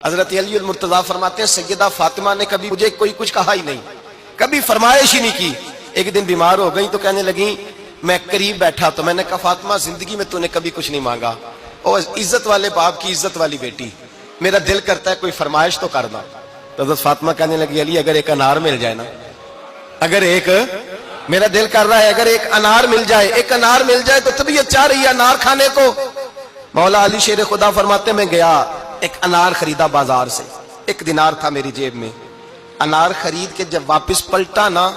حضرت علی المرتضیٰ فرماتے ہیں سیدہ فاطمہ نے کبھی مجھے کوئی کچھ کہا ہی نہیں، کبھی فرمائش ہی نہیں کی۔ ایک دن بیمار ہو گئی تو کہنے لگیں، میں قریب بیٹھا تو میں نے کہا فاطمہ زندگی میں تو نے کبھی کچھ نہیں مانگا، اور عزت والے باپ کی عزت والی بیٹی، میرا دل کرتا ہے کوئی فرمائش تو کرنا۔ تو حضرت فاطمہ کہنے لگی علی اگر ایک انار مل جائے نا، اگر ایک میرا دل کر رہا ہے اگر ایک انار مل جائے، ایک انار مل جائے تو طبیعت چاہ رہی ہے انار کھانے کو۔ مولا علی شیر خدا فرماتے میں گیا، ایک انار خریدا بازار سے، 1 دینار تھا میری جیب میں، انار خرید کے جب واپس پلٹا نا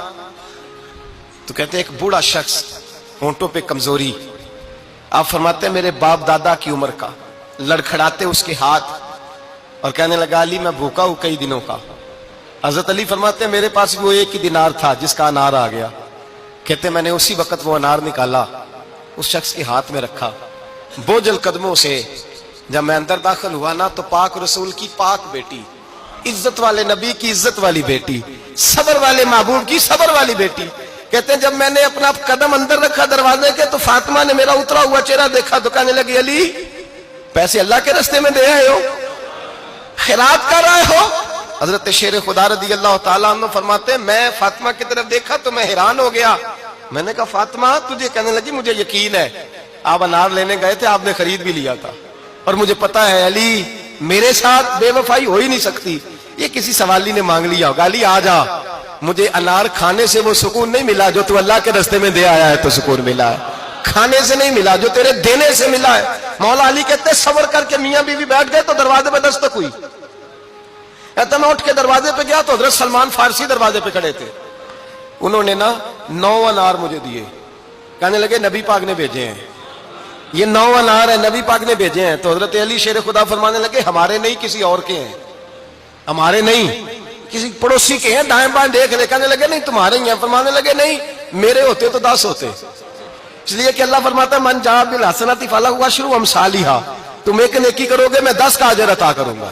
تو کہتے ایک بوڑھا شخص، ہونٹوں پہ کمزوری، آپ فرماتے ہیں میرے باپ دادا کی عمر کا، لڑکھڑاتے اس کے ہاتھ اور کہنے لگا علی میں بھوکا ہوں کئی دنوں کا۔ حضرت علی فرماتے ہیں میرے پاس وہ 1 ہی دینار تھا جس کا انار آ گیا، کہتے میں نے اسی وقت وہ انار نکالا، اس شخص کے ہاتھ میں رکھا، بوجھل قدموں سے جب میں اندر داخل ہوا نا تو پاک رسول کی پاک بیٹی، عزت والے نبی کی عزت والی بیٹی، صبر والے محبوب کی صبر والی بیٹی، کہتے ہیں جب میں نے اپنا قدم اندر رکھا دروازے کے تو فاطمہ نے میرا اترا ہوا چہرہ دیکھا تو کہنے لگی علی پیسے اللہ کے راستے میں دے آئے ہو، خیرات کر رہے ہو۔ حضرت شیر خدا رضی اللہ تعالیٰ عنہ فرماتے ہیں میں فاطمہ کی طرف دیکھا تو میں حیران ہو گیا، میں نے کہا فاطمہ تجھے، کہنے لگی مجھے یقین ہے آپ انار لینے گئے تھے، آپ نے خرید بھی لیا تھا، اور مجھے پتا ہے علی میرے ساتھ بے وفائی ہو ہی نہیں سکتی، یہ کسی سوالی نے مانگ لیا ہوگا، علی آ جا، مجھے انار کھانے سے وہ سکون نہیں ملا جو تو اللہ کے راستے میں دے آیا ہے تو سکون ملا ہے، کھانے سے نہیں ملا جو تیرے دینے سے ملا ہے۔ مولا علی کہتے ہیں صبر کر کے میاں بیوی بیٹھ گئے تو دروازے پہ دستک ہوئی، کہتا میں اٹھ کے دروازے پہ گیا تو حضرت سلمان فارسی دروازے پہ کھڑے تھے، انہوں نے نا 9 انار مجھے دیے، کہنے لگے نبی پاک نے بھیجے ہیں، یہ 9 انار ہے نبی پاک نے بھیجے ہیں۔ تو حضرت علی شیر خدا فرمانے لگے ہمارے نہیں کسی اور کے ہیں، ہمارے نہیں کسی پڑوسی کے ہیں، دائیں بائیں دیکھ لے، کہنے لگے نہیں تمہارے ہی ہیں، فرمانے لگے نہیں میرے ہوتے تو 10 ہوتے، اس لیے کہ اللہ فرماتا ہے من جاء بالحسنۃ فلہ عشر امثالھا، تم ایک نیکی کرو گے میں 10 کا اجر عطا کروں گا۔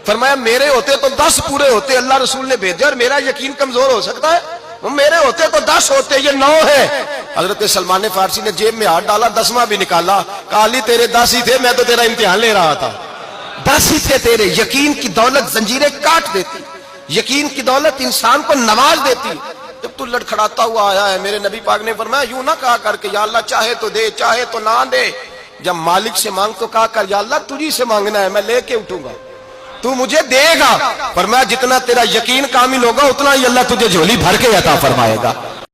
فرمایا میرے ہوتے تو 10 پورے ہوتے، اللہ رسول نے بھیجے اور میرا یقین کمزور ہو سکتا ہے، میرے ہوتے تو 10 ہوتے، یہ 9 ہے۔ حضرت سلمان فارسی نے جیب میں ہاتھ ڈالا، 10واں بھی نکالا، کہا علی تیرے 10 ہی تھے، میں تو تیرا امتحان لے رہا تھا، 10 ہی تھے تیرے۔ یقین کی دولت زنجیریں کاٹ دیتی، یقین کی دولت انسان کو نواز دیتی۔ جب تو لڑکھڑاتا ہوا آیا ہے، میرے نبی پاک نے فرمایا یوں نہ کہا کر کے یا اللہ چاہے تو دے چاہے تو نہ دے، جب مالک سے مانگ تو کہا کر یا اللہ تجھی سے مانگنا ہے، میں لے کے اٹھوں گا، تو مجھے دے گا۔ فرمایا جتنا تیرا یقین کامل ہوگا اتنا ہی اللہ تجھے جھولی بھر کے عطا فرمائے گا۔